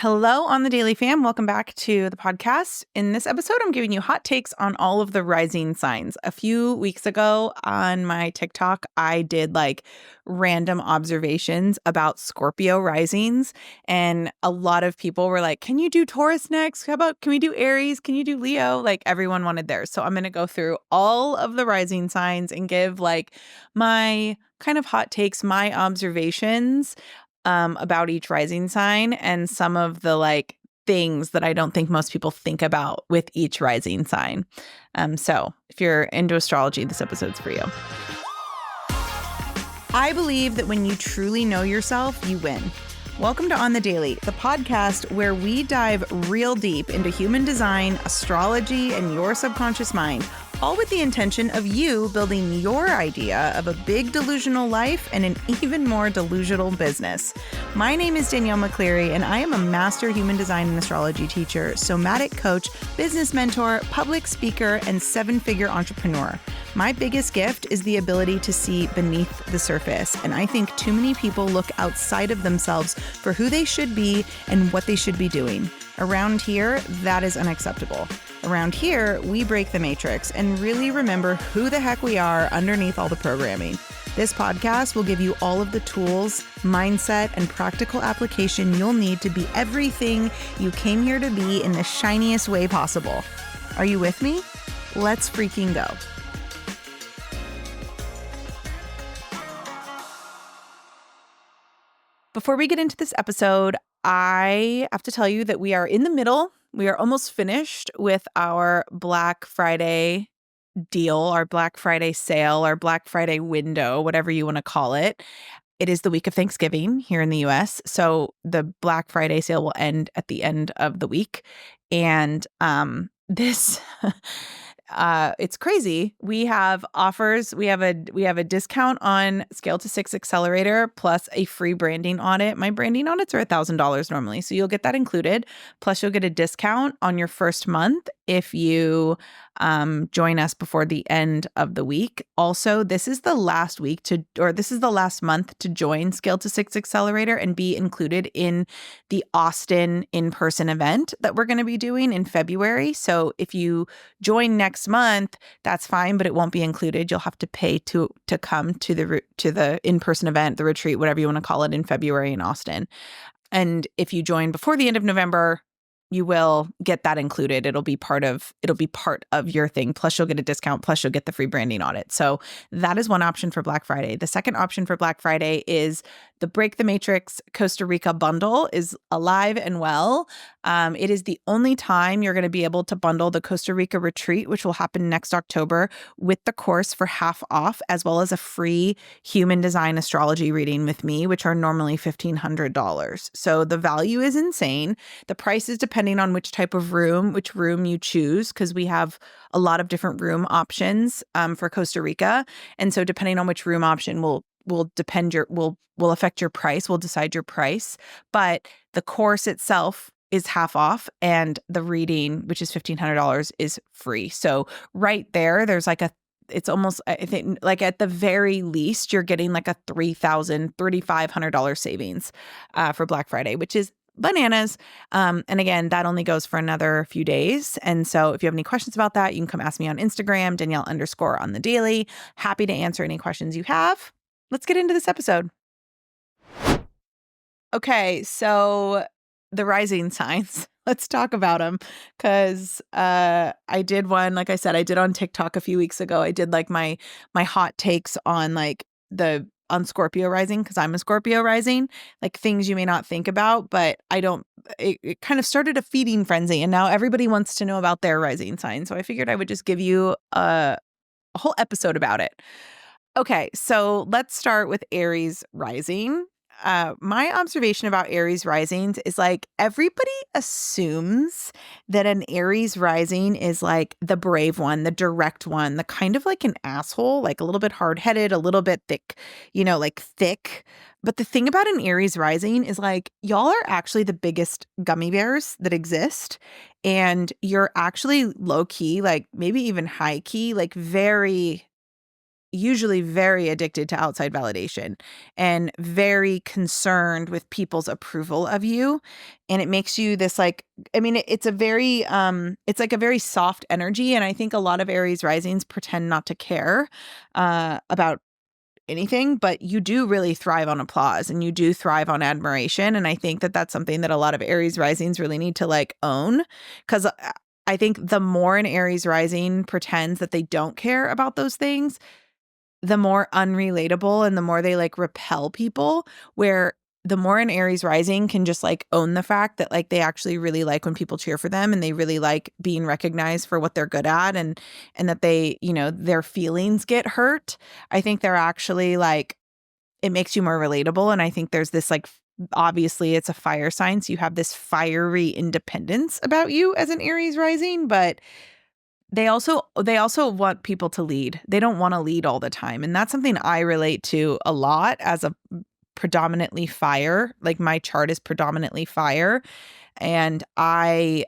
Hello on the Daily Fam. Welcome back to the podcast. In this episode, I'm giving you hot takes on all of the rising signs. A few weeks ago on my TikTok, I did random observations about Scorpio risings. And a lot of people were like, can you do Taurus next? Can we do Aries? Can you do Leo? Everyone wanted theirs. So I'm going to go through all of the rising signs and give my kind of hot takes, my observations about each rising sign and some of the things that I don't think most people think about with each rising sign. So if you're into astrology, this episode's for you. I believe that when you truly know yourself, you win. Welcome to On the Daily, the podcast where we dive real deep into human design, astrology, and your subconscious mind, all with the intention of you building your idea of a big delusional life and an even more delusional business. My name is Danielle McCleary, and I am a master human design and astrology teacher, somatic coach, business mentor, public speaker, and seven-figure entrepreneur. My biggest gift is the ability to see beneath the surface, and I think too many people look outside of themselves for who they should be and what they should be doing. Around here, that is unacceptable. Around here, we break the matrix and really remember who the heck we are underneath all the programming. This podcast will give you all of the tools, mindset, and practical application you'll need to be everything you came here to be in the shiniest way possible. Are you with me? Let's freaking go. Before we get into this episode, I have to tell you that we are in the middle. We are almost finished with our Black Friday deal, our Black Friday sale, our Black Friday window, whatever you want to call it. It is the week of Thanksgiving here in the US. So the Black Friday sale will end at the end of the week. And this it's crazy. We have offers. We have a discount on Scale to 6 Accelerator plus a free branding audit. My branding audits are $1,000 normally, so you'll get that included. Plus, you'll get a discount on your first month if you join us before the end of the week. Also, this is the last month to join Scale to 6 Accelerator and be included in the Austin in-person event that we're going to be doing in February. So if you join next month, that's fine, but it won't be included. You'll have to pay to come to the in-person event, the retreat, whatever you want to call it, in February in Austin. And if you join before the end of November, you will get that included. It'll be part of your thing. Plus you'll get a discount. Plus you'll get the free branding audit. So that is one option for Black Friday. The second option for Black Friday is the Break the Matrix Costa Rica bundle is alive and well. It is the only time you're going to be able to bundle the Costa Rica retreat, which will happen next October, with the course for half off, as well as a free human design astrology reading with me, which are normally $1,500. So the value is insane. The price is depending on which room you choose, because we have a lot of different room options for Costa Rica. And so depending on which room option will affect your price, will decide your price. But the course itself is half off, and the reading, which is $1,500, is free. So right there's it's almost, I think, at the very least, you're getting a $3,500 savings for Black Friday, which is bananas. And again, that only goes for another few days. And so if you have any questions about that, you can come ask me on Instagram, Danielle_on the daily. Happy to answer any questions you have. Let's get into this episode. Okay, so the rising signs. Let's talk about them, because I did one, like I said, I did on TikTok a few weeks ago. I did my hot takes on on Scorpio rising, because I'm a Scorpio rising, things you may not think about, but it kind of started a feeding frenzy, and now everybody wants to know about their rising sign. So I figured I would just give you a whole episode about it. Okay, so let's start with Aries rising. My observation about Aries risings is everybody assumes that an Aries rising is the brave one, the direct one, the kind of an asshole, a little bit hard-headed, a little bit thick, thick. But the thing about an Aries rising is y'all are actually the biggest gummy bears that exist. And you're actually low key, maybe even high key, very usually very addicted to outside validation and very concerned with people's approval of you. And it makes you this like, I mean, it's a very, it's like a very soft energy. And I think a lot of Aries risings pretend not to care about anything, but you do really thrive on applause and you do thrive on admiration. And I think that that's something that a lot of Aries risings really need to like own, because I think the more an Aries rising pretends that they don't care about those things, the more unrelatable and the more they like repel people, where the more an Aries rising can just like own the fact that like they actually really like when people cheer for them and they really like being recognized for what they're good at, and that they, you know, their feelings get hurt. I think they're actually like, it makes you more relatable. And I think there's this like, obviously it's a fire sign, so you have this fiery independence about you as an Aries rising, but they also want people to lead. They don't want to lead all the time. And that's something I relate to a lot as a predominantly fire. Like my chart is predominantly fire. And I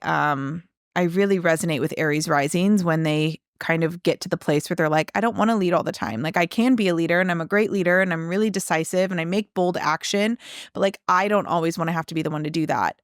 really resonate with Aries risings when they kind of get to the place where they're like, I don't want to lead all the time. Like I can be a leader and I'm a great leader and I'm really decisive and I make bold action, but like I don't always want to have to be the one to do that.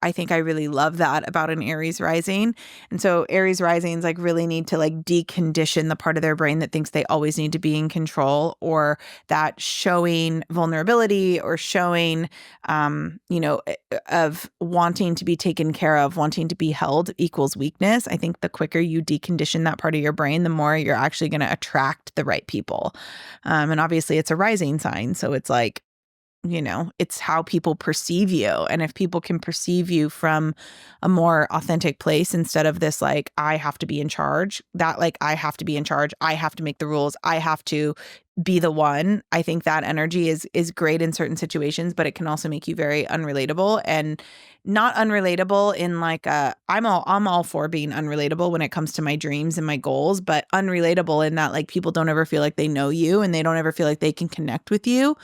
I think I really love that about an Aries rising. And so Aries risings like really need to like decondition the part of their brain that thinks they always need to be in control, or that showing vulnerability or showing, of wanting to be taken care of, wanting to be held equals weakness. I think the quicker you decondition that part of your brain, the more you're actually going to attract the right people. And obviously it's a rising sign. So it's like, it's how people perceive you. And if people can perceive you from a more authentic place instead of this, like, I have to be in charge, that like, I have to be in charge, I have to make the rules, I have to be the one. I think that energy is great in certain situations, but it can also make you very unrelatable, and not unrelatable in like I'm all for being unrelatable when it comes to my dreams and my goals, but unrelatable in that like people don't ever feel like they know you and they don't ever feel like they can connect with you.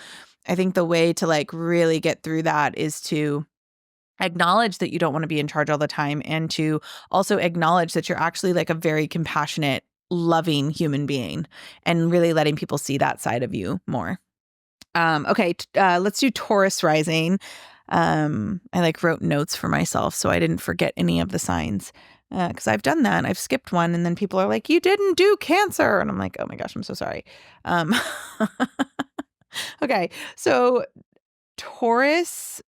I think the way to like really get through that is to acknowledge that you don't want to be in charge all the time, and to also acknowledge that you're actually like a very compassionate, loving human being, and really letting people see that side of you more. Okay, let's do Taurus rising. I like wrote notes for myself so I didn't forget any of the signs, because I've done that. I've skipped one and then people are like, you didn't do Cancer. And I'm like, oh my gosh, I'm so sorry. Okay, so Taurus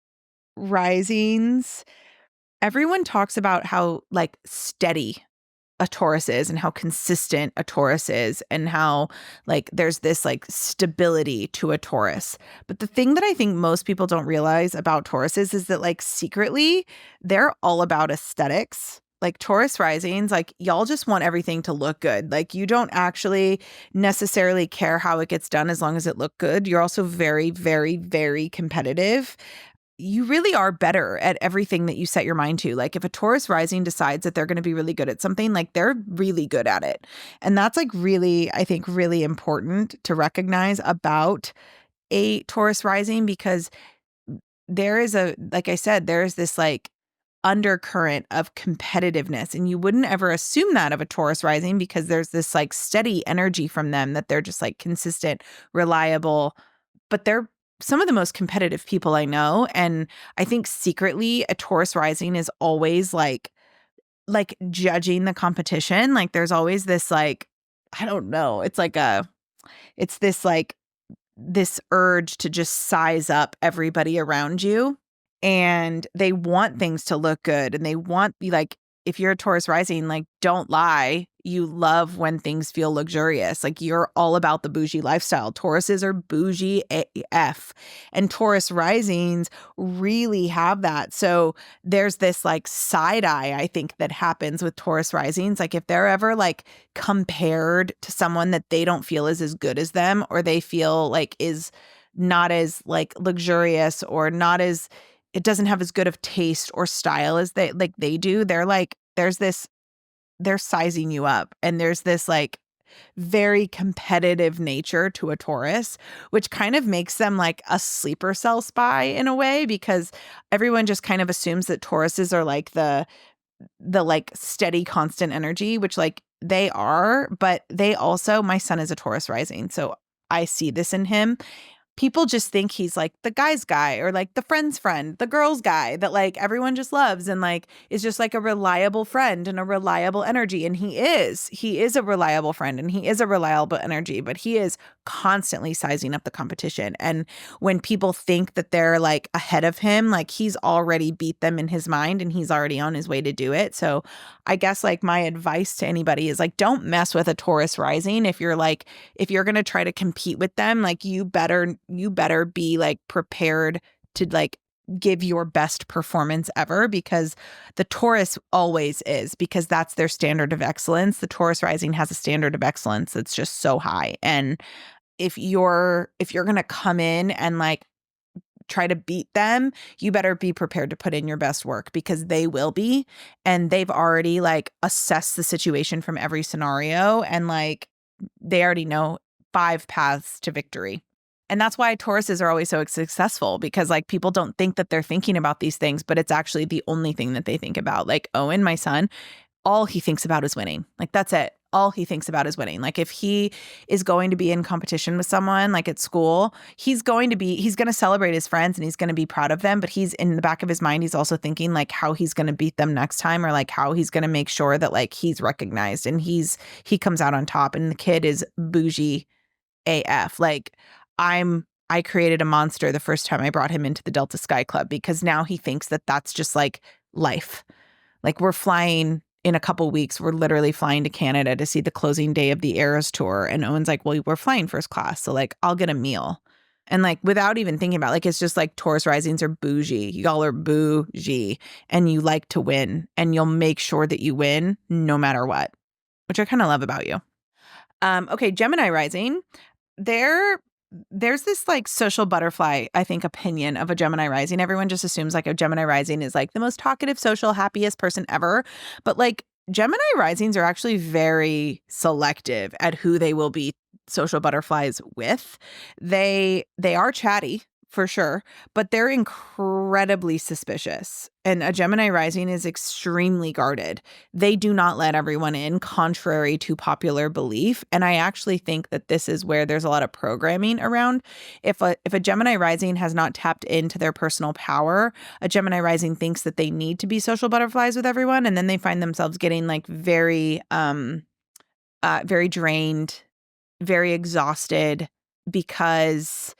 risings, everyone talks about how like steady a Taurus is and how consistent a Taurus is and how like there's this like stability to a Taurus. But the thing that I think most people don't realize about Tauruses is that like secretly they're all about aesthetics. Like Taurus risings, like y'all just want everything to look good. Like you don't actually necessarily care how it gets done as long as it look good. You're also very, very, very competitive. You really are better at everything that you set your mind to. Like if a Taurus rising decides that they're going to be really good at something, like they're really good at it. And that's like really, I think, really important to recognize about a Taurus rising, because there is like I said, there is this like undercurrent of competitiveness. And you wouldn't ever assume that of a Taurus rising, because there's this like steady energy from them that they're just like consistent, reliable, but they're some of the most competitive people I know. And I think secretly a Taurus rising is always like judging the competition. Like there's always this like, I don't know. It's this like this urge to just size up everybody around you. And they want things to look good, and they want, like, if you're a Taurus rising, like, don't lie. You love when things feel luxurious. Like you're all about the bougie lifestyle. Tauruses are bougie AF, and Taurus risings really have that. So there's this like side eye, I think, that happens with Taurus risings. Like if they're ever like compared to someone that they don't feel is as good as them, or they feel like is not as like luxurious, or not as, it doesn't have as good of taste or style as they do. They're like, they're sizing you up. And there's this like very competitive nature to a Taurus, which kind of makes them like a sleeper cell spy in a way, because everyone just kind of assumes that Tauruses are like the like steady, constant energy, which like they are, but they also, my son is a Taurus rising, so I see this in him. People just think he's like the guy's guy or like the friend's friend, the girl's guy that like everyone just loves and like is just like a reliable friend and a reliable energy. And he is. He is a reliable friend and he is a reliable energy, but he is constantly sizing up the competition. And when people think that they're like ahead of him, like he's already beat them in his mind and he's already on his way to do it. So I guess like my advice to anybody is like, don't mess with a Taurus rising. If you're going to try to compete with them, like you better be like prepared to like give your best performance ever, because the Taurus always is, because that's their standard of excellence. The Taurus rising has a standard of excellence that's just so high. And if you're going to come in and like try to beat them, you better be prepared to put in your best work, because they will be, and they've already like assessed the situation from every scenario, and like they already know 5 paths to victory. And that's why Tauruses are always so successful, because like people don't think that they're thinking about these things, but it's actually the only thing that they think about. Like Owen, my son, all he thinks about is winning. Like that's it. All he thinks about is winning. Like if he is going to be in competition with someone like at school, he's going to celebrate his friends and he's going to be proud of them. But he's in the back of his mind, he's also thinking like how he's going to beat them next time, or like how he's going to make sure that like he's recognized and he comes out on top. And the kid is bougie AF. Like I created a monster the first time I brought him into the Delta Sky Club, because now he thinks that that's just like life. Like we're flying in a couple weeks. We're literally flying to Canada to see the closing day of the Eras tour. And Owen's like, well, we're flying first class. So like, I'll get a meal. And like, without even thinking about it, like, it's just like Taurus risings are bougie. Y'all are bougie and you like to win, and you'll make sure that you win no matter what, which I kind of love about you. Okay. Gemini rising. There's this like social butterfly, I think, opinion of a Gemini rising. Everyone just assumes like a Gemini rising is like the most talkative, social, happiest person ever. But like Gemini risings are actually very selective at who they will be social butterflies with. They are chatty for sure, but they're incredibly suspicious. And a Gemini rising is extremely guarded. They do not let everyone in, contrary to popular belief. And I actually think that this is where there's a lot of programming around. If a Gemini rising has not tapped into their personal power, a Gemini rising thinks that they need to be social butterflies with everyone, and then they find themselves getting like very drained, very exhausted, because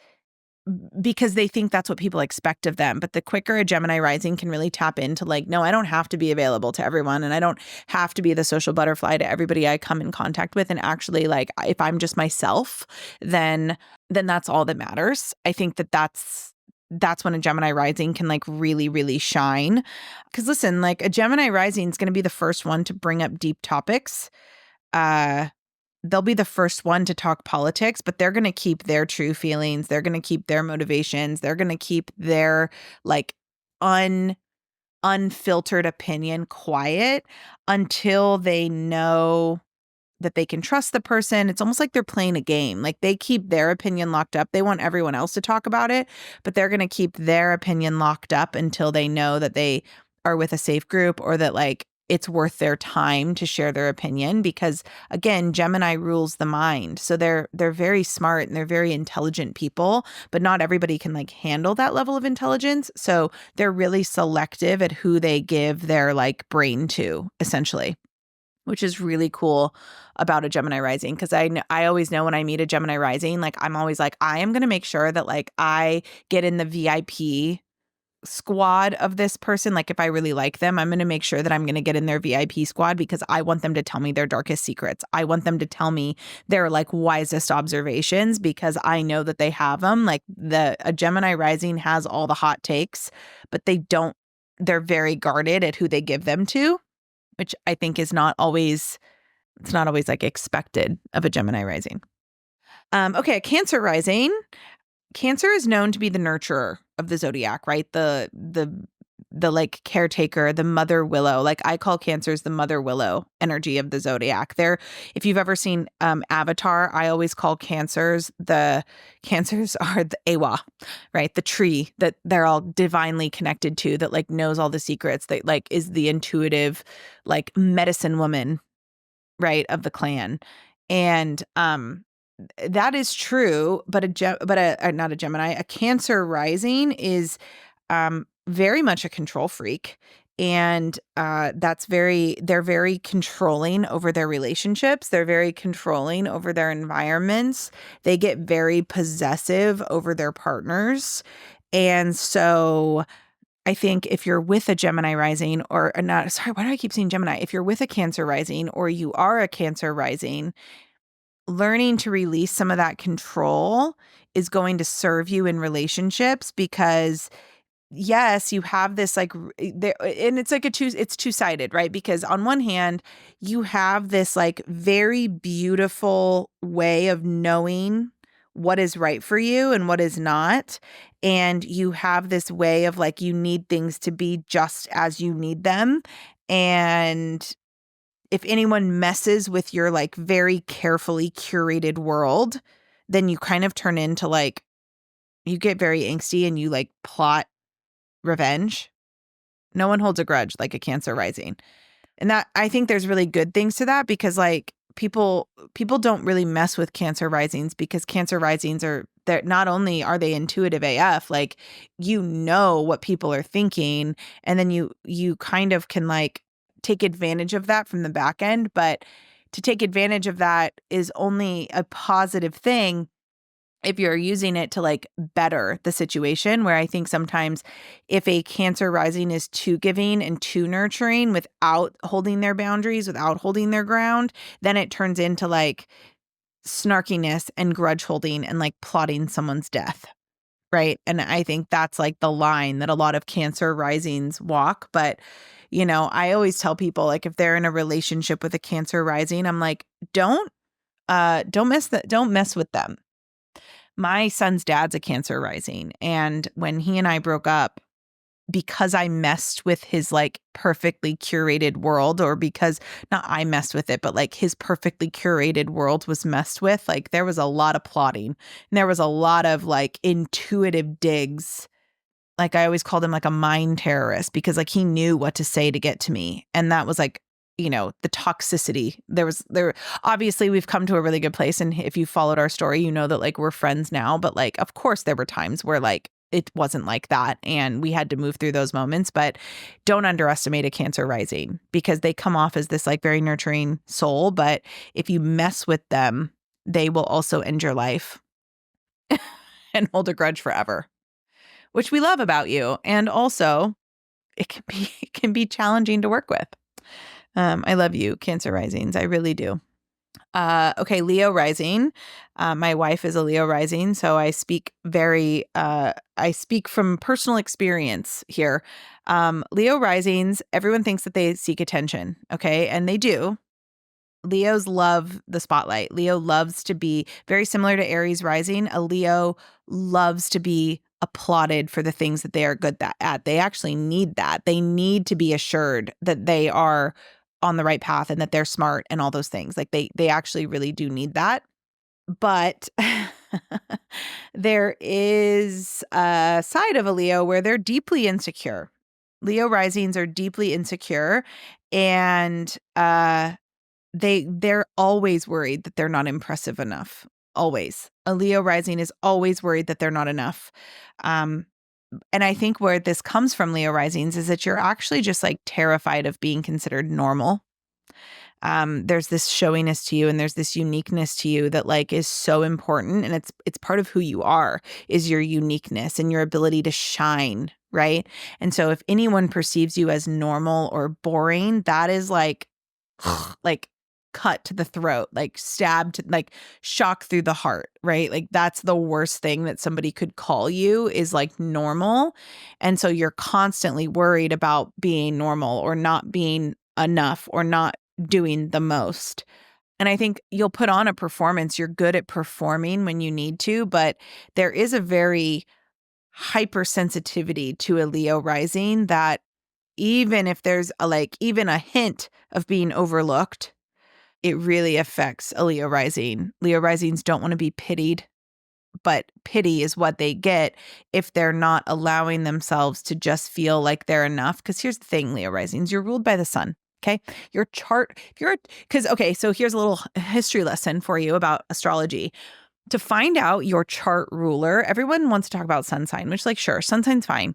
they think that's what people expect of them. But the quicker a Gemini rising can really tap into like, no, I don't have to be available to everyone, and I don't have to be the social butterfly to everybody I come in contact with. And actually, like, if I'm just myself, then that's all that matters. I think that's when a Gemini rising can like really, really shine. Because listen, like a Gemini rising is going to be the first one to bring up deep topics. They'll be the first one to talk politics, but they're going to keep their true feelings. They're going to keep their motivations. They're going to keep their like unfiltered opinion quiet until they know that they can trust the person. It's almost like they're playing a game. Like they keep their opinion locked up. They want everyone else to talk about it, but they're going to keep their opinion locked up until they know that they are with a safe group, or that like it's worth their time to share their opinion. Because again, Gemini rules the mind. So they're very smart and they're very intelligent people, but not everybody can like handle that level of intelligence. So they're really selective at who they give their like brain to, essentially, which is really cool about a Gemini rising. Because I always know when I meet a Gemini rising, like I'm always like, I am going to make sure that like I get in the VIP squad of this person. Like if I really like them, I'm going to make sure that I'm going to get in their VIP squad, because I want them to tell me their darkest secrets. I want them to tell me their like wisest observations, because I know that they have them. Like a Gemini rising has all the hot takes, but they're very guarded at who they give them to, which I think is not always like expected of a Gemini rising. Okay, a Cancer rising. Cancer is known to be the nurturer of the zodiac, right? The like caretaker, the mother willow. Like I call Cancers the mother willow energy of the zodiac. If you've ever seen Avatar, I always call Cancers are the Awa, right? The tree that they're all divinely connected to, that like knows all the secrets, that like is the intuitive, like medicine woman right, of the clan. And that is true, but not a Gemini, a Cancer rising is very much a control freak. And they're very controlling over their relationships. They're very controlling over their environments. They get very possessive over their partners. And so I think if you're with a Gemini rising or not, sorry, why do I keep saying Gemini? If you're with a Cancer rising or you are a Cancer rising, learning to release some of that control is going to serve you in relationships because yes, you have this there, and it's like it's two-sided, right? Because on one hand, you have this like very beautiful way of knowing what is right for you and what is not. And you have this way of like, you need things to be just as you need them. And if anyone messes with your like very carefully curated world, then you kind of turn into like, you get very angsty and you like plot revenge. No one holds a grudge like a Cancer rising. And that, I think there's really good things to that because like people don't really mess with Cancer risings because Cancer risings they're not only are they intuitive AF, like you know what people are thinking and then you kind of can like take advantage of that from the back end, but to take advantage of that is only a positive thing if you're using it to like better the situation, where I think sometimes if a Cancer rising is too giving and too nurturing without holding their boundaries, without holding their ground, then it turns into like snarkiness and grudge holding and like plotting someone's death. Right. And I think that's like the line that a lot of Cancer risings walk. But, you know, I always tell people like if they're in a relationship with a Cancer rising, I'm like, don't mess with them. My son's dad's a Cancer rising. And when he and I broke up, because I messed with his like perfectly curated world, or because not I messed with it, but like his perfectly curated world was messed with, like there was a lot of plotting and there was a lot of like intuitive digs. Like I always called him like a mind terrorist because like he knew what to say to get to me. And that was like, you know, the toxicity. There obviously we've come to a really good place. And if you followed our story, you know that like we're friends now. But like, of course, there were times where like it wasn't like that. And we had to move through those moments. But don't underestimate a Cancer rising because they come off as this like very nurturing soul. But if you mess with them, they will also end your life and hold a grudge forever, which we love about you. And also it can be challenging to work with. I love you, Cancer risings. I really do. Okay, Leo rising. My wife is a Leo rising, so I speak from personal experience here. Leo risings, everyone thinks that they seek attention, okay? And they do. Leos love the spotlight. Leo loves to be very similar to Aries rising. A Leo loves to be applauded for the things that they are good at. They actually need that. They need to be assured that they are on the right path and that they're smart and all those things. Like they actually really do need that. But there is a side of a Leo where they're deeply insecure. Leo risings are deeply insecure and they're always worried that they're not impressive enough. Always. A Leo rising is always worried that they're not enough. And I think where this comes from, Leo risings, is that you're actually just like terrified of being considered normal. There's this showiness to you and there's this uniqueness to you that like is so important. And it's part of who you are, is your uniqueness and your ability to shine. Right. And so if anyone perceives you as normal or boring, that is like cut to the throat, like stabbed, like shock through the heart, right? Like that's the worst thing that somebody could call you, is like normal. And so you're constantly worried about being normal or not being enough or not doing the most. And I think you'll put on a performance. You're good at performing when you need to, but there is a very hypersensitivity to a Leo rising that even if there's even a hint of being overlooked, it really affects a Leo rising. Leo risings don't want to be pitied, but pity is what they get if they're not allowing themselves to just feel like they're enough. Because here's the thing, Leo risings, you're ruled by the sun. Okay. Your chart, so here's a little history lesson for you about astrology. To find out your chart ruler, everyone wants to talk about sun sign, which like, sure, sun sign's fine.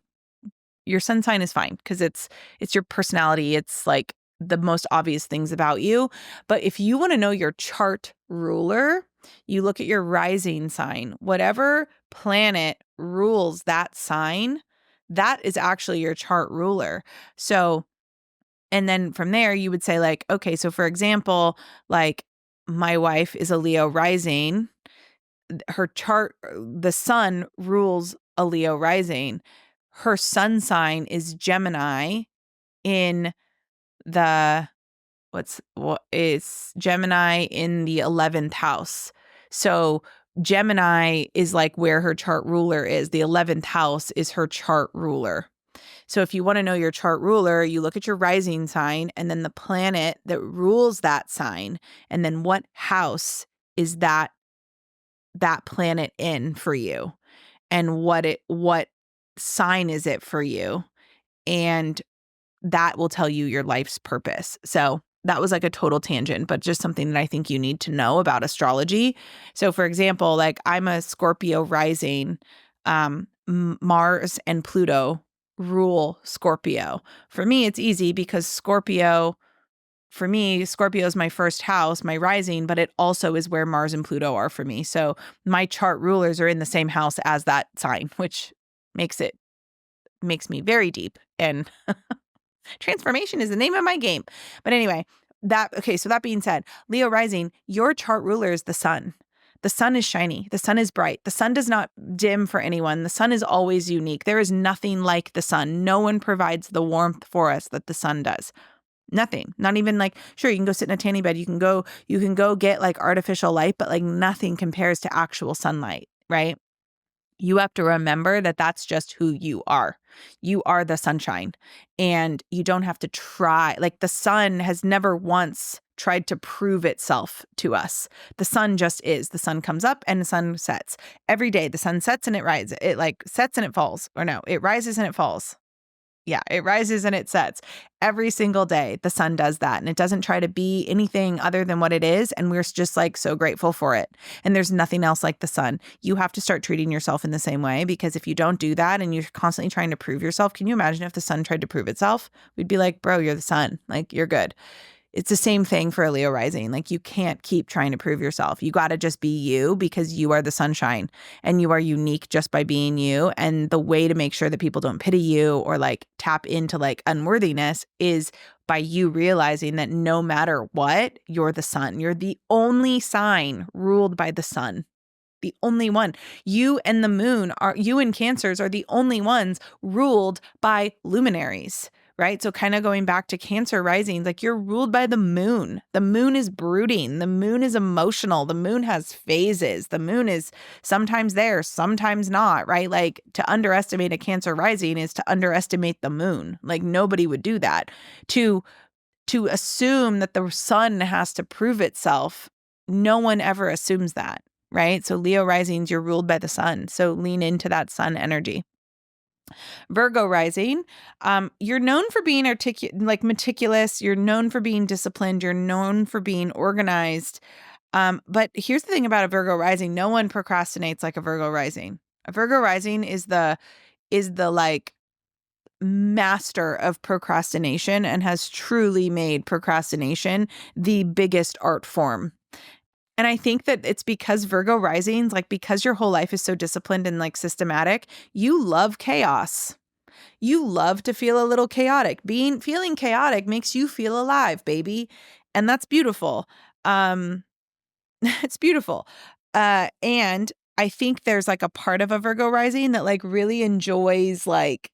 Your sun sign is fine because it's your personality. It's like the most obvious things about you. But if you want to know your chart ruler, you look at your rising sign. Whatever planet rules that sign, that is actually your chart ruler. So, and then from there, you would say like, okay, so for example, like my wife is a Leo rising. Her chart, the sun rules a Leo rising. Her sun sign is Gemini in the what is Gemini in the 11th house. So Gemini is like where her chart ruler is. The 11th house is her chart ruler. So if you want to know your chart ruler, you look at your rising sign and then the planet that rules that sign, and then what house is that planet in for you, and what sign is it for you, and that will tell you your life's purpose. So that was like a total tangent, but just something that I think you need to know about astrology. So for example, like I'm a Scorpio rising, Mars and Pluto rule Scorpio. For me, it's easy because Scorpio is my first house, my rising, but it also is where Mars and Pluto are for me. So my chart rulers are in the same house as that sign, which makes me very deep, and transformation is the name of my game. But anyway, so that being said, Leo rising, your chart ruler is the sun. The sun is shiny. The sun is bright. The sun does not dim for anyone. The sun is always unique. There is nothing like the sun. No one provides the warmth for us that the sun does. Nothing. Not even like, sure, you can go sit in a tanning bed. You can go get like artificial light, but like nothing compares to actual sunlight, right? You have to remember that that's just who you are. You are the sunshine, and you don't have to try. Like the sun has never once tried to prove itself to us. The sun just is. The sun comes up and the sun sets. Every day the sun sets and it rises. It like sets and it falls. Or no, it rises and it falls. Yeah, it rises and it sets. Every single day, the sun does that. And it doesn't try to be anything other than what it is. And we're just like so grateful for it. And there's nothing else like the sun. You have to start treating yourself in the same way, because if you don't do that and you're constantly trying to prove yourself, can you imagine if the sun tried to prove itself? We'd be like, bro, you're the sun. Like, you're good. It's the same thing for a Leo rising. Like, you can't keep trying to prove yourself. You got to just be you, because you are the sunshine and you are unique just by being you. And the way to make sure that people don't pity you or like tap into like unworthiness is by you realizing that no matter what, you're the sun. You're the only sign ruled by the sun. The only one. You and Cancers are the only ones ruled by luminaries. Right? So kind of going back to Cancer risings, like you're ruled by the moon. The moon is brooding. The moon is emotional. The moon has phases. The moon is sometimes there, sometimes not, right? Like to underestimate a Cancer rising is to underestimate the moon. Like nobody would do that. To assume that the sun has to prove itself, no one ever assumes that, right? So Leo risings, you're ruled by the sun. So lean into that sun energy. Virgo rising, you're known for being meticulous. You're known for being disciplined. You're known for being organized. But here's the thing about a Virgo rising: no one procrastinates like a Virgo rising. A Virgo rising is the like master of procrastination and has truly made procrastination the biggest art form. And I think that it's because Virgo risings, like because your whole life is so disciplined and like systematic, you love chaos. You love to feel a little chaotic. Feeling chaotic makes you feel alive, baby. And that's beautiful. It's beautiful. And I think there's like a part of a Virgo rising that like really enjoys like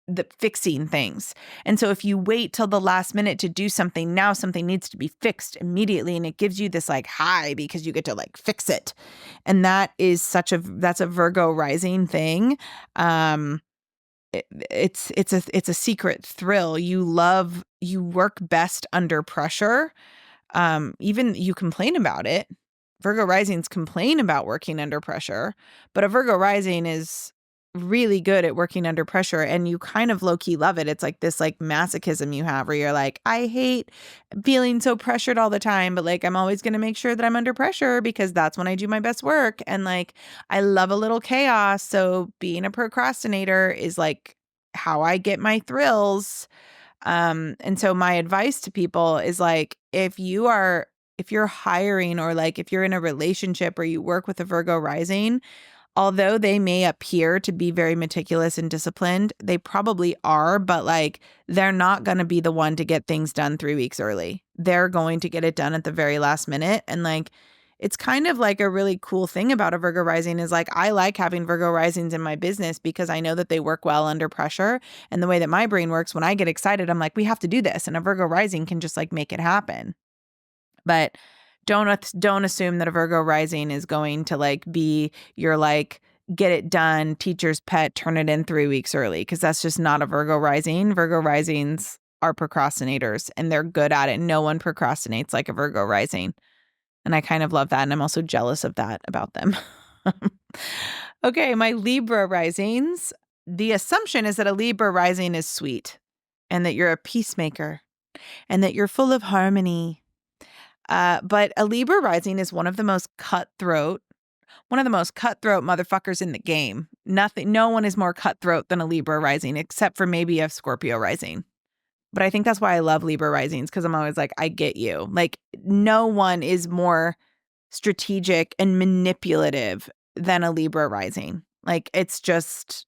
the fixing things. And so if you wait till the last minute to do something, now something needs to be fixed immediately. And it gives you this like high because you get to like fix it. And that's a Virgo rising thing. It's a secret thrill. You work best under pressure. Even you complain about it. Virgo risings complain about working under pressure, but a Virgo rising is really good at working under pressure, and you kind of low key love it. It's like this like masochism you have where you're like, I hate feeling so pressured all the time, but like I'm always going to make sure that I'm under pressure because that's when I do my best work. And like I love a little chaos. So being a procrastinator is like how I get my thrills. And so my advice to people is like, if you're hiring or like if you're in a relationship or you work with a Virgo rising, although they may appear to be very meticulous and disciplined, they probably are, but like they're not going to be the one to get things done 3 weeks early. They're going to get it done at the very last minute. And like, it's kind of like a really cool thing about a Virgo rising is like, I like having Virgo risings in my business because I know that they work well under pressure. And the way that my brain works, when I get excited, I'm like, we have to do this. And a Virgo rising can just like make it happen. But don't assume that a Virgo rising is going to like be your like get it done, teacher's pet, turn it in 3 weeks early, because that's just not a Virgo rising. Virgo risings are procrastinators and they're good at it. No one procrastinates like a Virgo rising. And I kind of love that. And I'm also jealous of that about them. Okay, my Libra risings. The assumption is that a Libra rising is sweet and that you're a peacemaker and that you're full of harmony. But a Libra rising is one of the most cutthroat motherfuckers in the game. No one is more cutthroat than a Libra rising, except for maybe a Scorpio rising. But I think that's why I love Libra risings, because I'm always like, I get you. Like, no one is more strategic and manipulative than a Libra rising. Like, it's just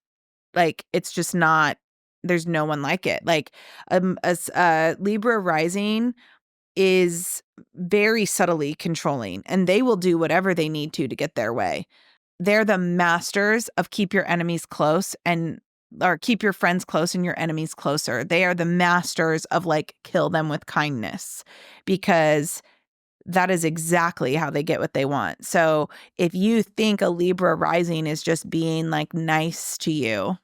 not, there's no one like it. Like, a Libra rising is very subtly controlling, and they will do whatever they need to get their way. They're the masters of keep your enemies close or keep your friends close and your enemies closer. They are the masters of like kill them with kindness, because that is exactly how they get what they want. So if you think a Libra rising is just being like nice to you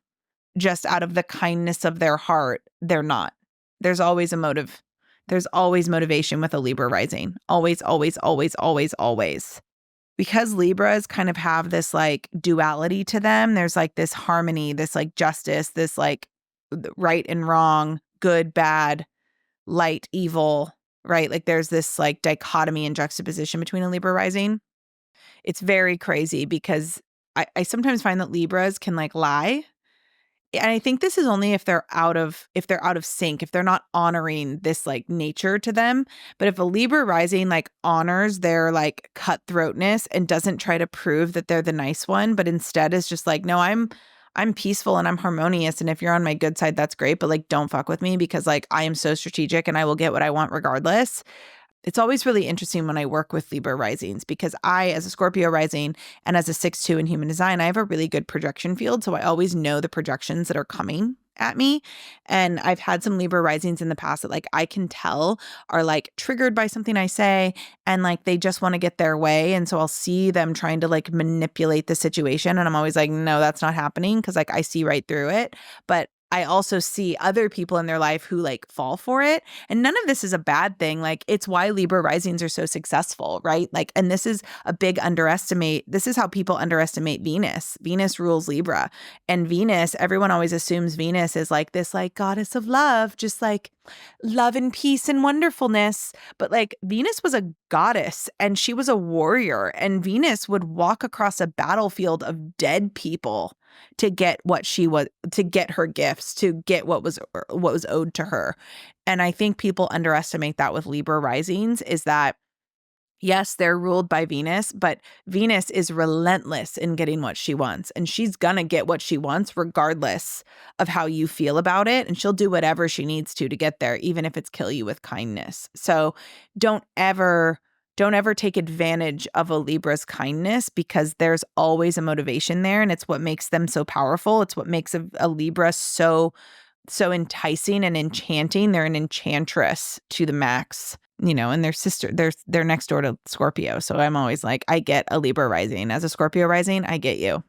just out of the kindness of their heart, they're not. There's always a motive. There's always motivation with a Libra rising. Always, always, always, always, always. Because Libras kind of have this like duality to them, there's like this harmony, this like justice, this like right and wrong, good, bad, light, evil, right? Like there's this like dichotomy and juxtaposition between a Libra rising. It's very crazy because I sometimes find that Libras can like lie. And I think this is only if they're out of sync, if they're not honoring this like nature to them. But if a Libra rising like honors their like cutthroatness and doesn't try to prove that they're the nice one, but instead is just like, no, I'm peaceful and I'm harmonious. And if you're on my good side, that's great. But like, don't fuck with me because like I am so strategic and I will get what I want regardless. It's always really interesting when I work with Libra risings, because I, as a Scorpio rising and as a 6-2 in human design, I have a really good projection field. So I always know the projections that are coming at me. And I've had some Libra risings in the past that like I can tell are like triggered by something I say, and like they just want to get their way. And so I'll see them trying to like manipulate the situation. And I'm always like, no, that's not happening, because like I see right through it. But I also see other people in their life who like fall for it. And none of this is a bad thing. Like, it's why Libra risings are so successful, right? Like, and this is a big underestimate. This is how people underestimate Venus. Venus rules Libra. And Venus, everyone always assumes Venus is like this like goddess of love, just like love and peace and wonderfulness. But like Venus was a goddess and she was a warrior, and Venus would walk across a battlefield of dead people to get what she was, to get her gifts, to get what was owed to her. And I think people underestimate that with Libra risings, is that yes, they're ruled by Venus, but Venus is relentless in getting what she wants. And she's going to get what she wants regardless of how you feel about it. And she'll do whatever she needs to get there, even if it's kill you with kindness. So don't ever take advantage of a Libra's kindness, because there's always a motivation there. And it's what makes them so powerful. It's what makes a Libra so enticing and enchanting. They're an enchantress to the max. You know, and they're next door to Scorpio. So I'm always like, I get a Libra rising. As a Scorpio rising, I get you.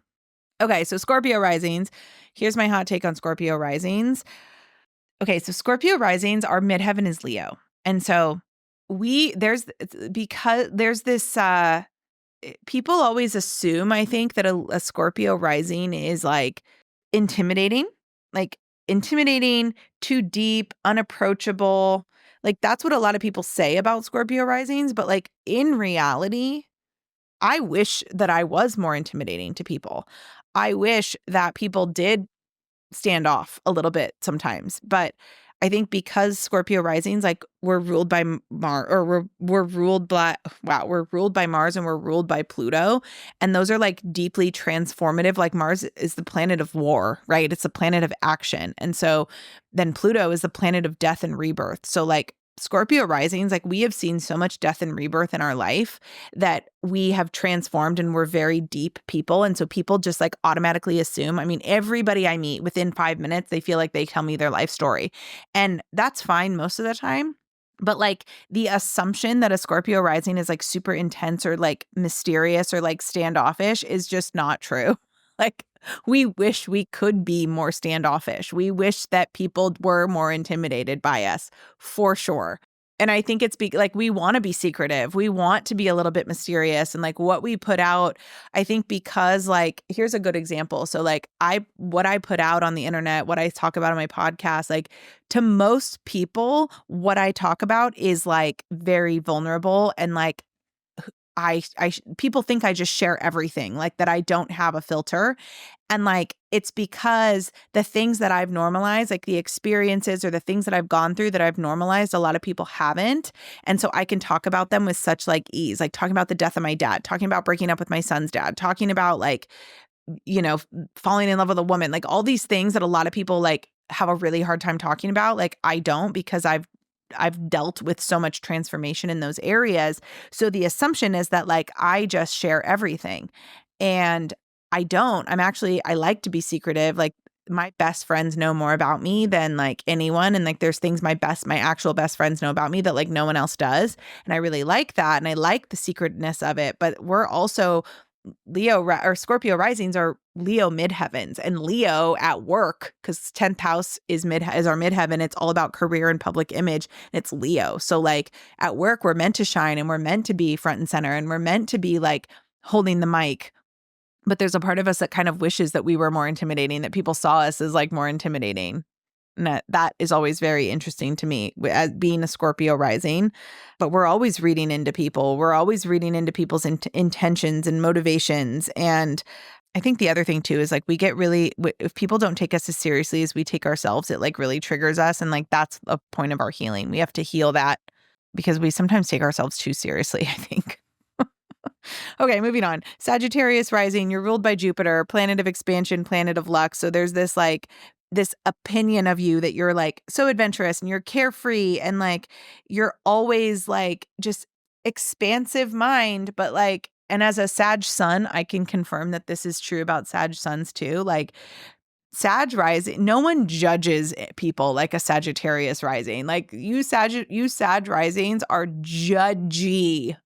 Okay, so Scorpio risings. Here's my hot take on Scorpio risings. Okay, so Scorpio risings, our midheaven is Leo. And so there's this, people always assume, I think, that a Scorpio rising is like intimidating, like intimidating, too deep, unapproachable. Like that's what a lot of people say about Scorpio risings, but like in reality, I wish that I was more intimidating to people. I wish that people did stand off a little bit sometimes. But I think because Scorpio risings, like we're ruled by Mars, or we're ruled by we're ruled by Mars and we're ruled by Pluto, and those are like deeply transformative. Like Mars is the planet of war, right? It's a planet of action, and so then Pluto is the planet of death and rebirth. So like Scorpio risings, like we have seen so much death and rebirth in our life that we have transformed and we're very deep people. And so people just like automatically assume, I mean, everybody I meet within 5 minutes, they feel like they tell me their life story. And that's fine most of the time. But like the assumption that a Scorpio rising is like super intense or like mysterious or like standoffish is just not true. Like we wish we could be more standoffish. We wish that people were more intimidated by us, for sure. And I think it's like we want to be secretive. We want to be a little bit mysterious and like what we put out. I think because like here's a good example. So like what I put out on the internet, what I talk about on my podcast, like to most people, what I talk about is like very vulnerable and like people think I just share everything, like that I don't have a filter. And like, it's because the things that I've normalized, like the experiences or the things that I've gone through that I've normalized, a lot of people haven't. And so I can talk about them with such like ease, like talking about the death of my dad, talking about breaking up with my son's dad, talking about like, you know, falling in love with a woman, like all these things that a lot of people like have a really hard time talking about. Like I don't, because I've dealt with so much transformation in those areas. So the assumption is that like I just share everything. And I don't. I like to be secretive. Like my best friends know more about me than like anyone. And like there's things my actual best friends know about me that like no one else does. And I really like that. And I like the secretness of it. But we're also or Scorpio risings are Leo midheavens, and Leo at work, because 10th house is our midheaven. It's all about career and public image. And it's Leo. So like at work, we're meant to shine and we're meant to be front and center and we're meant to be like holding the mic. But there's a part of us that kind of wishes that we were more intimidating, that people saw us as like more intimidating. And that is always very interesting to me as being a Scorpio rising. But we're always reading into people. We're always reading into people's intentions and motivations. And I think the other thing too is like we get really, if people don't take us as seriously as we take ourselves, it like really triggers us. And like that's a point of our healing. We have to heal that because we sometimes take ourselves too seriously, I think. Okay, moving on. Sagittarius rising, you're ruled by Jupiter, planet of expansion, planet of luck. So there's this like this opinion of you that you're like so adventurous and you're carefree and like you're always like just expansive mind, but like, and as a Sag sun, I can confirm that this is true about Sag suns too. Like Sag rising, no one judges people like a Sagittarius rising. Like you Sag risings are judgy.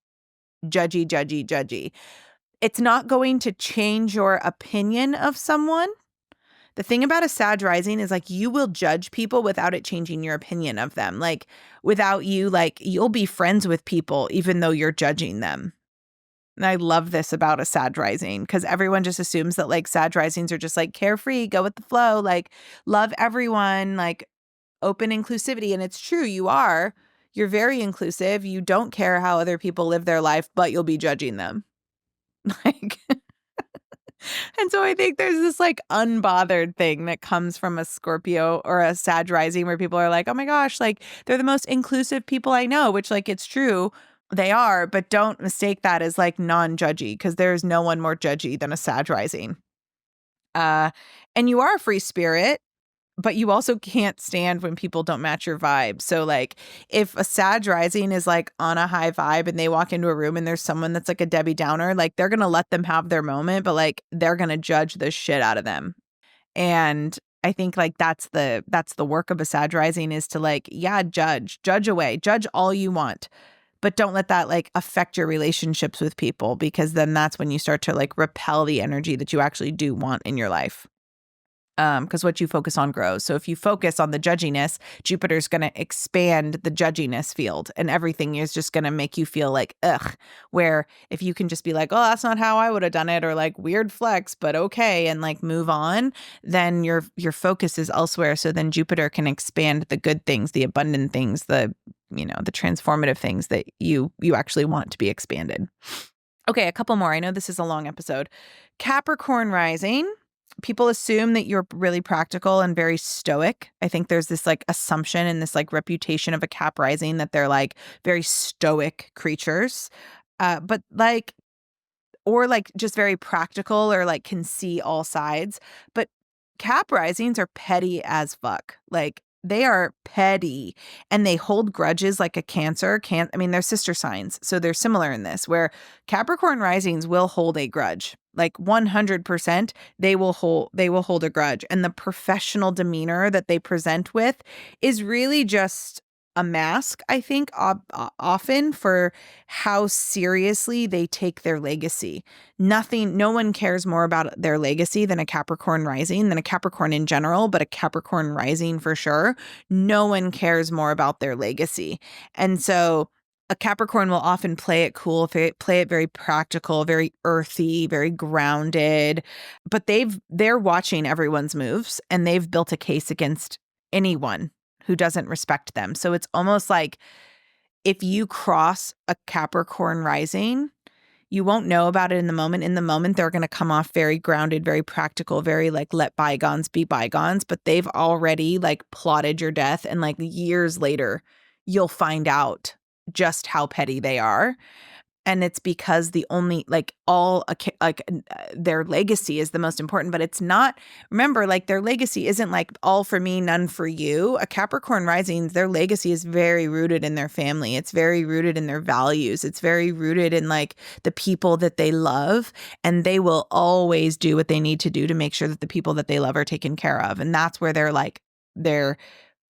It's not going to change your opinion of someone. The thing about a Sag rising is like you will judge people without it changing your opinion of them. Like without you, like you'll be friends with people even though you're judging them. And I love this about a Sag rising because everyone just assumes that like Sag risings are just like carefree, go with the flow, like love everyone, like open inclusivity. And it's true, you are. You're very inclusive. You don't care how other people live their life, but you'll be judging them. Like, and so I think there's this like unbothered thing that comes from a Scorpio or a Sag rising where people are like, oh my gosh, like they're the most inclusive people I know, which like it's true. They are, but don't mistake that as like non-judgy because there's no one more judgy than a Sag rising. And you are a free spirit. But you also can't stand when people don't match your vibe. So like if a Sag rising is like on a high vibe and they walk into a room and there's someone that's like a Debbie Downer, like they're going to let them have their moment, but like they're going to judge the shit out of them. And I think like that's the work of a Sag rising is to like, yeah, judge away, judge all you want. But don't let that like affect your relationships with people because then that's when you start to like repel the energy that you actually do want in your life. because what you focus on grows. So if you focus on the judginess, Jupiter's going to expand the judginess field, and everything is just going to make you feel like, ugh. Where if you can just be like, oh, that's not how I would have done it, or like weird flex, but okay, and like move on, then your focus is elsewhere. So then Jupiter can expand the good things, the abundant things, the transformative things that you actually want to be expanded. Okay, a couple more. I know this is a long episode. Capricorn rising. People assume that you're really practical and very stoic. I think there's this like assumption and this like reputation of a Cap rising that they're like very stoic creatures. But like, or like just very practical or like can see all sides. But Cap risings are petty as fuck. Like they are petty and they hold grudges like a Cancer. They're sister signs. So they're similar in this, where Capricorn risings will hold a grudge. Like 100%, they will hold a grudge. And the professional demeanor that they present with is really just a mask, I think, often for how seriously they take their legacy. No one cares more about their legacy than a Capricorn rising, than a Capricorn in general, but a Capricorn rising for sure. No one cares more about their legacy. And so a Capricorn will often play it cool, play it very practical, very earthy, very grounded, but they're watching everyone's moves and they've built a case against anyone who doesn't respect them. So it's almost like if you cross a Capricorn rising, you won't know about it in the moment. In the moment, they're going to come off very grounded, very practical, very like let bygones be bygones, but they've already like plotted your death. And like years later, you'll find out just how petty they are. And it's because their legacy is the most important, but it's not. Remember, like their legacy isn't like all for me, none for you. A Capricorn rising, their legacy is very rooted in their family. It's very rooted in their values. It's very rooted in like the people that they love, and they will always do what they need to do to make sure that the people that they love are taken care of. And that's where their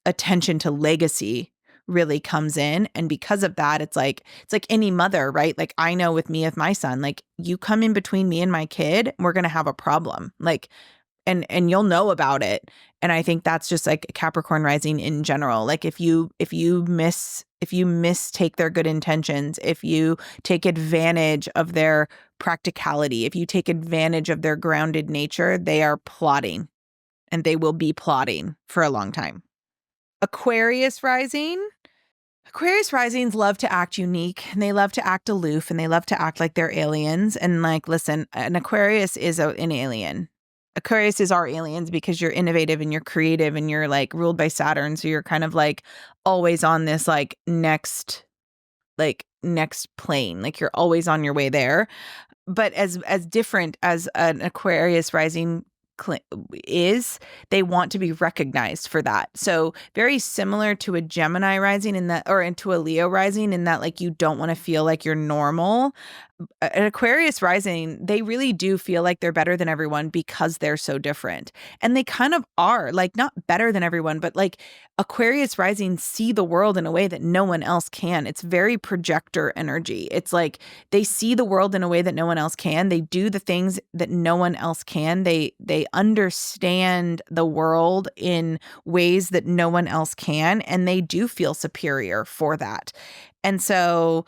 attention to legacy really comes in. And because of that, it's like any mother, right? Like I know with my son, like you come in between me and my kid, we're going to have a problem. Like, and you'll know about it. And I think that's just like Capricorn rising in general. Like if you mistake their good intentions, if you take advantage of their practicality, if you take advantage of their grounded nature, they are plotting, and they will be plotting for a long time. Aquarius risings love to act unique, and they love to act aloof, and they love to act like they're aliens. And like, listen, an Aquarius is an alien. Aquarius is our aliens because you're innovative and you're creative and you're like ruled by Saturn. So you're kind of like always on this like next plane. Like you're always on your way there. But as different as an Aquarius rising is, they want to be recognized for that. So very similar to a Gemini rising into a Leo rising in that like you don't want to feel like you're normal. An Aquarius rising, they really do feel like they're better than everyone because they're so different. And they kind of are, like not better than everyone, but like Aquarius rising see the world in a way that no one else can. It's very projector energy. It's like they see the world in a way that no one else can. They do the things that no one else can. They understand the world in ways that no one else can, and they do feel superior for that. And so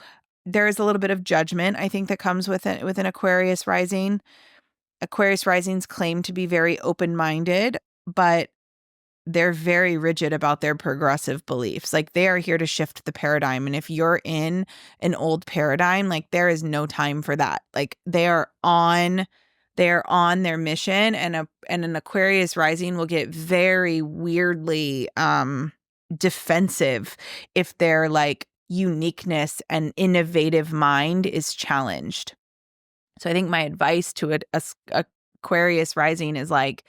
there is a little bit of judgment, I think, that comes with an Aquarius rising. Aquarius risings claim to be very open-minded, but they're very rigid about their progressive beliefs. Like they are here to shift the paradigm. And if you're in an old paradigm, like there is no time for that. Like they are on their mission, and an Aquarius rising will get very weirdly defensive if their like uniqueness and innovative mind is challenged. So I think my advice to a Aquarius rising is like,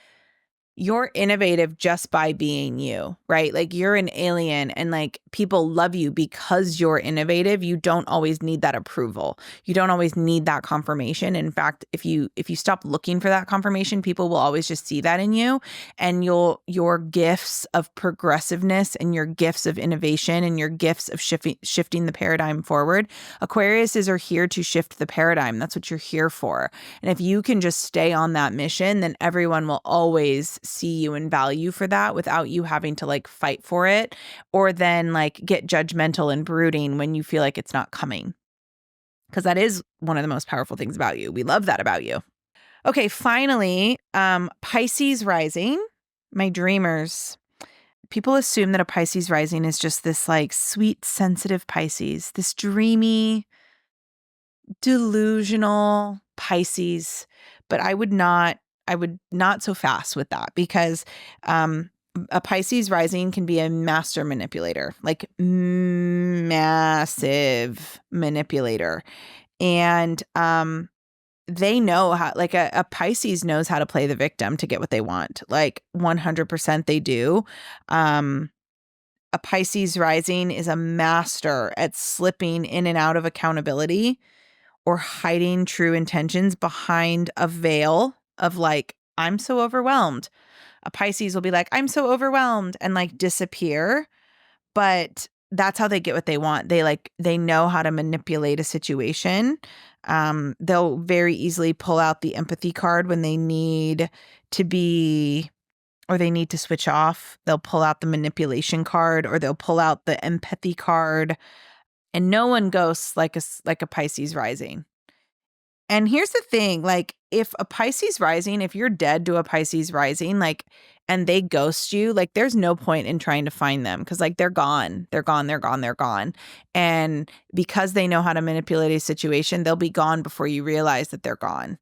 you're innovative just by being you, right? Like you're an alien, and like people love you because you're innovative. You don't always need that approval. You don't always need that confirmation. In fact, if you stop looking for that confirmation, people will always just see that in you, and your gifts of progressiveness and your gifts of innovation and your gifts of shifting the paradigm forward. Aquariuses are here to shift the paradigm. That's what you're here for. And if you can just stay on that mission, then everyone will always see you and value for that without you having to like fight for it or then like get judgmental and brooding when you feel like it's not coming. Because that is one of the most powerful things about you. We love that about you. Okay, finally, Pisces rising, my dreamers. People assume that a Pisces rising is just this like sweet, sensitive Pisces, this dreamy, delusional Pisces. But I would not so fast with that because a Pisces rising can be a master manipulator, like massive manipulator. And they know how, like a Pisces knows how to play the victim to get what they want. Like 100% they do. A Pisces rising is a master at slipping in and out of accountability or hiding true intentions behind a veil of like, I'm so overwhelmed. A Pisces will be like, I'm so overwhelmed and like disappear. But that's how they get what they want. They know how to manipulate a situation. They'll very easily pull out the empathy card when they need to be, or they need to switch off. They'll pull out the manipulation card or they'll pull out the empathy card. And no one ghosts like a Pisces rising. And here's the thing, like if a Pisces rising, if you're dead to a Pisces rising, like, and they ghost you, like there's no point in trying to find them because like they're gone. And because they know how to manipulate a situation, they'll be gone before you realize that they're gone.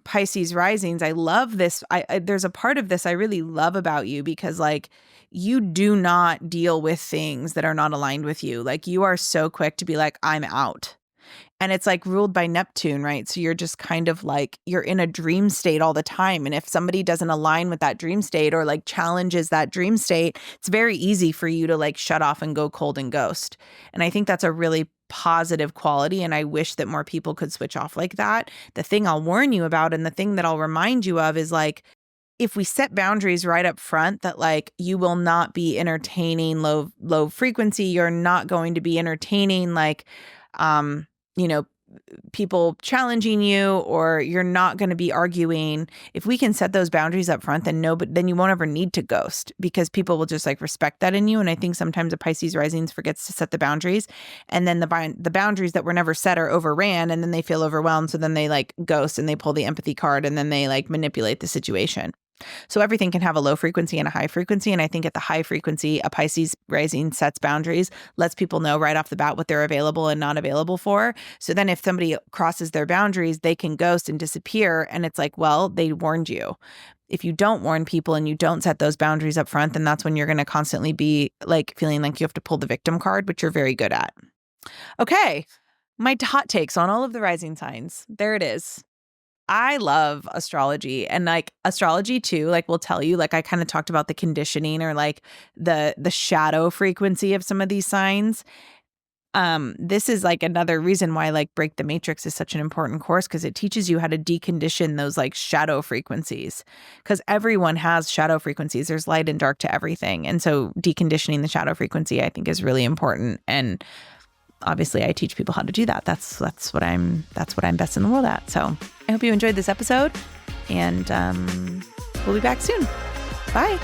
Pisces risings, I love this. There's a part of this I really love about you because like you do not deal with things that are not aligned with you. Like you are so quick to be like, I'm out. And it's like ruled by Neptune, right? So you're just kind of like, you're in a dream state all the time. And if somebody doesn't align with that dream state or like challenges that dream state, it's very easy for you to like shut off and go cold and ghost. And I think that's a really positive quality. And I wish that more people could switch off like that. The thing I'll warn you about and the thing that I'll remind you of is like, if we set boundaries right up front that like you will not be entertaining low frequency, you're not going to be entertaining like, people challenging you, or you're not going to be arguing. If we can set those boundaries up front, then you won't ever need to ghost because people will just like respect that in you. And I think sometimes a Pisces rising forgets to set the boundaries, and then the boundaries that were never set are overran, and then they feel overwhelmed. So then they like ghost and they pull the empathy card, and then they like manipulate the situation. So everything can have a low frequency and a high frequency. And I think at the high frequency, a Pisces rising sets boundaries, lets people know right off the bat what they're available and not available for. So then if somebody crosses their boundaries, they can ghost and disappear. And it's like, well, they warned you. If you don't warn people and you don't set those boundaries up front, then that's when you're going to constantly be like feeling like you have to pull the victim card, which you're very good at. Okay. My hot takes on all of the rising signs. There it is. I love astrology, and like astrology too, like will tell you, like I kind of talked about the conditioning or like the shadow frequency of some of these signs. This is like another reason why like Break the Matrix is such an important course, because it teaches you how to decondition those like shadow frequencies, because everyone has shadow frequencies. There's light and dark to everything. And so deconditioning the shadow frequency, I think, is really important. And obviously I teach people how to do that. That's what I'm best in the world at. So I hope you enjoyed this episode, and we'll be back soon. Bye.